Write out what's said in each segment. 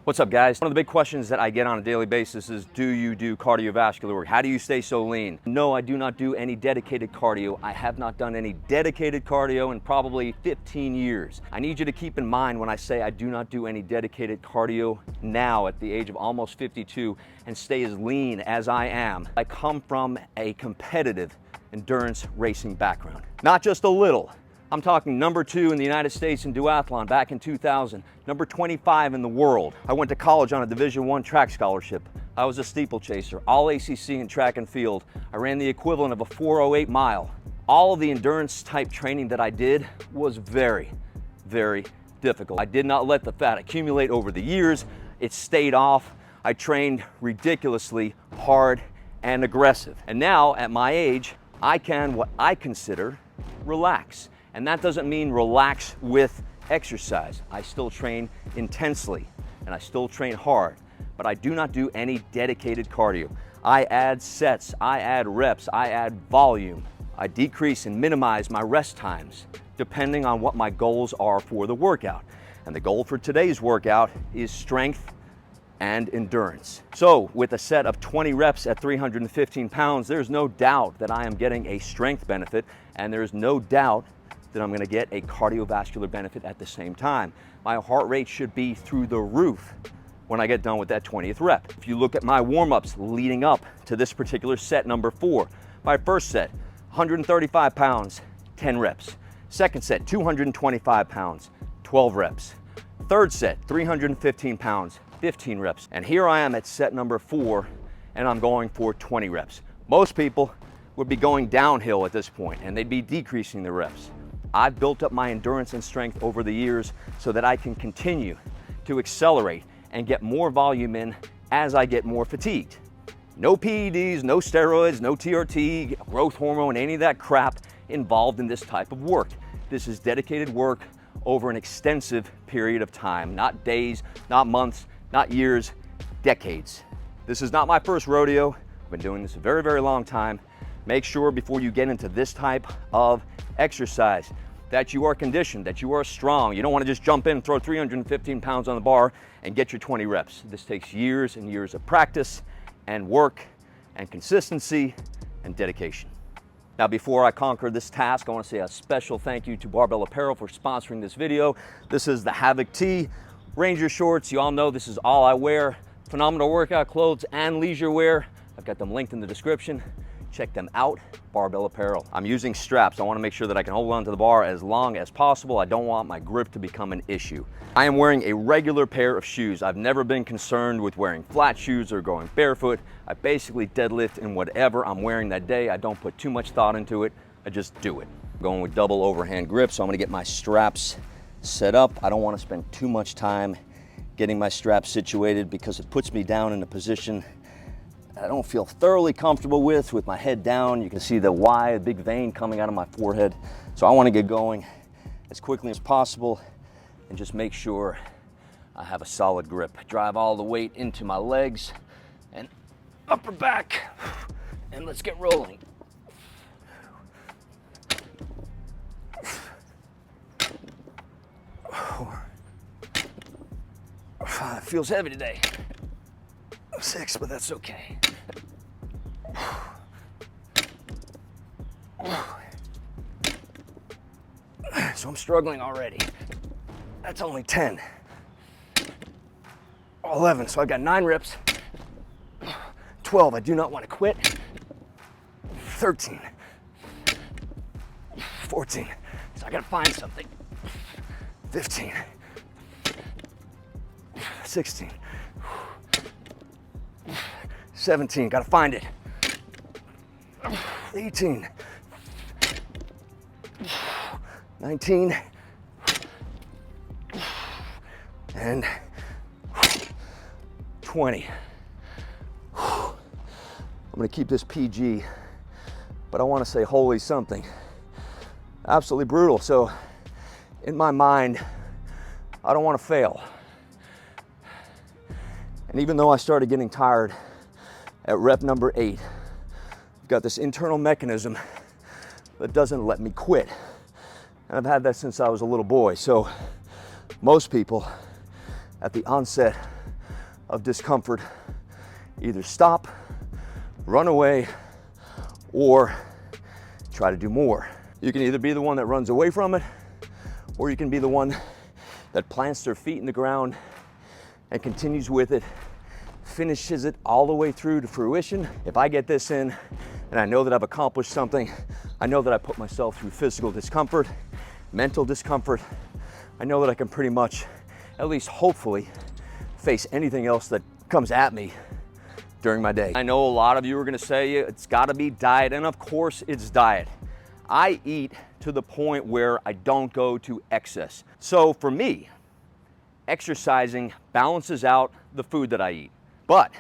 What's up, guys? One of the big questions that I get on a daily basis is, do you do cardiovascular work? How do you stay so lean? No, I do not do any dedicated cardio. I have not done any dedicated cardio in probably 15 years. I need you to keep in mind when I say I do not do any dedicated cardio now at the age of almost 52 and stay as lean as I am. I come from a competitive endurance racing background. Not just a little. I'm talking number 2 in the United States in duathlon back in 2000, number 25 in the world. I went to college on a Division I track scholarship. I was a steeplechaser, all ACC in track and field. I ran the equivalent of a 408 mile. All of the endurance type training that I did was very, very difficult. I did not let the fat accumulate over the years. It stayed off. I trained ridiculously hard and aggressive. And now at my age, I can what I consider relax. And that doesn't mean relax with exercise. I still train intensely and I still train hard, but I do not do any dedicated cardio. I add sets, I add reps, I add volume. I decrease and minimize my rest times depending on what my goals are for the workout. And the goal for today's workout is strength and endurance. So with a set of 20 reps at 315 pounds, there's no doubt that I am getting a strength benefit, and there's no doubt that I'm gonna get a cardiovascular benefit at the same time. My heart rate should be through the roof when I get done with that 20th rep. If you look at my warm-ups leading up to this particular set number 4, my first set, 135 pounds, 10 reps. Second set, 225 pounds, 12 reps. Third set, 315 pounds, 15 reps. And here I am at set number 4, and I'm going for 20 reps. Most people would be going downhill at this point, and they'd be decreasing the reps. I've built up my endurance and strength over the years so that I can continue to accelerate and get more volume in as I get more fatigued. No PEDs, no steroids, no TRT, growth hormone, any of that crap involved in this type of work. This is dedicated work over an extensive period of time, not days, not months, not years, decades. This is not my first rodeo. I've been doing this a very, very long time. Make sure before you get into this type of exercise that you are conditioned, that you are strong. You don't want to just jump in and throw 315 pounds on the bar and get your 20 reps. This takes years and years of practice and work and consistency and dedication. Now, before I conquer this task, I want to say a special thank you to Barbell Apparel for sponsoring this video. This is the Havoc Tee, Ranger shorts. You all know this is all I wear. Phenomenal workout clothes and leisure wear. I've got them linked in the description. Check them out, Barbell Apparel. I'm using straps. I want to make sure that I can hold on to the bar as long as possible. I don't want my grip to become an issue. I am wearing a regular pair of shoes. I've never been concerned with wearing flat shoes or going barefoot. I basically deadlift in whatever I'm wearing that day. I don't put too much thought into it. I just do it. I'm going with double overhand grip, so I'm going to get my straps set up. I don't want to spend too much time getting my straps situated because it puts me down in a position I don't feel thoroughly comfortable with my head down. You can see the Y, a big vein coming out of my forehead. So I want to get going as quickly as possible and just make sure I have a solid grip. Drive all the weight into my legs and upper back, and let's get rolling. It feels heavy today. 6, but that's okay. So I'm struggling already. That's only 10. 11, so I got 9 reps. 12, I do not want to quit. 13. 14, so I gotta find something. 15. 16. 17, gotta find it. 18, 19, and 20. I'm gonna keep this PG, but I wanna say holy something. Absolutely brutal. So in my mind, I don't wanna fail. And even though I started getting tired at rep number 8, I've got this internal mechanism that doesn't let me quit. And I've had that since I was a little boy. So most people at the onset of discomfort, either stop, run away, or try to do more. You can either be the one that runs away from it, or you can be the one that plants their feet in the ground and continues with it, finishes it all the way through to fruition. If I get this in and I know that I've accomplished something, I know that I put myself through physical discomfort, mental discomfort, I know that I can pretty much, at least hopefully, face anything else that comes at me during my day. I know a lot of you are gonna say it's gotta be diet, and of course it's diet. I eat to the point where I don't go to excess. So for me, exercising balances out the food that I eat. But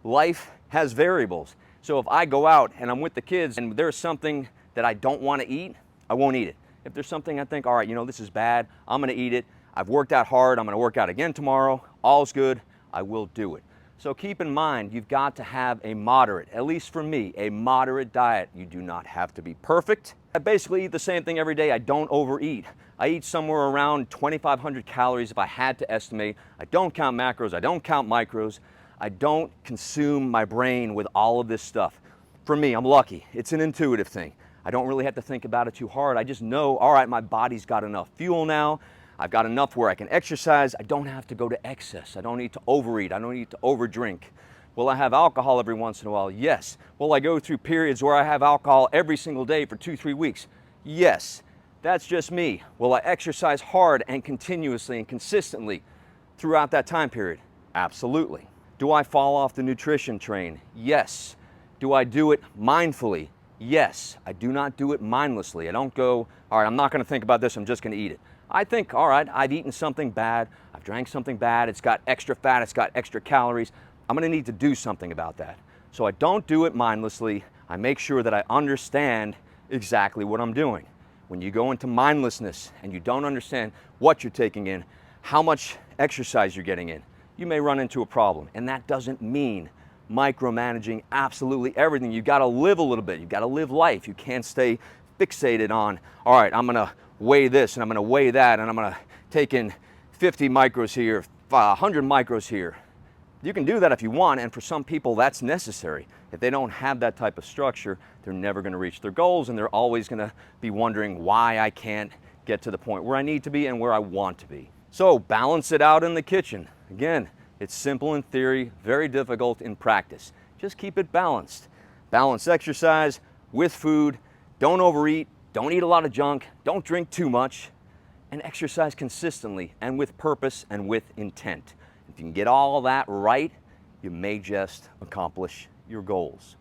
life has variables. So if I go out and I'm with the kids and there's something that I don't wanna eat, I won't eat it. If there's something I think, all right, this is bad, I'm gonna eat it. I've worked out hard, I'm gonna work out again tomorrow, all's good, I will do it. So keep in mind, you've got to have a moderate, at least for me, a moderate diet. You do not have to be perfect. I basically eat the same thing every day. I don't overeat. I eat somewhere around 2,500 calories if I had to estimate. I don't count macros, I don't count micros. I don't consume my brain with all of this stuff. For me, I'm lucky. It's an intuitive thing. I don't really have to think about it too hard. I just know, all right, my body's got enough fuel now. I've got enough where I can exercise. I don't have to go to excess. I don't need to overeat. I don't need to overdrink. Will I have alcohol every once in a while? Yes. Will I go through periods where I have alcohol every single day for 2-3 weeks? Yes. That's just me. Will I exercise hard and continuously and consistently throughout that time period? Absolutely. Do I fall off the nutrition train? Yes. Do I do it mindfully? Yes. I do not do it mindlessly. I don't go, all right, I'm not going to think about this, I'm just going to eat it. I think, all right, I've eaten something bad, I've drank something bad, it's got extra fat, it's got extra calories, I'm gonna need to do something about that. So I don't do it mindlessly, I make sure that I understand exactly what I'm doing. When you go into mindlessness and you don't understand what you're taking in, how much exercise you're getting in, you may run into a problem. And that doesn't mean micromanaging absolutely everything. You've gotta live a little bit, you've gotta live life. You can't stay fixated on, all right, I'm gonna weigh this and I'm gonna weigh that and I'm gonna take in 50 micros here, 100 micros here. You can do that if you want, and for some people that's necessary. If they don't have that type of structure, they're never gonna reach their goals and they're always gonna be wondering why I can't get to the point where I need to be and where I want to be. So balance it out in the kitchen. Again, it's simple in theory, very difficult in practice. Just keep it balanced. Balance exercise with food, don't overeat, don't eat a lot of junk, don't drink too much, and exercise consistently and with purpose and with intent. If you can get all that right, you may just accomplish your goals.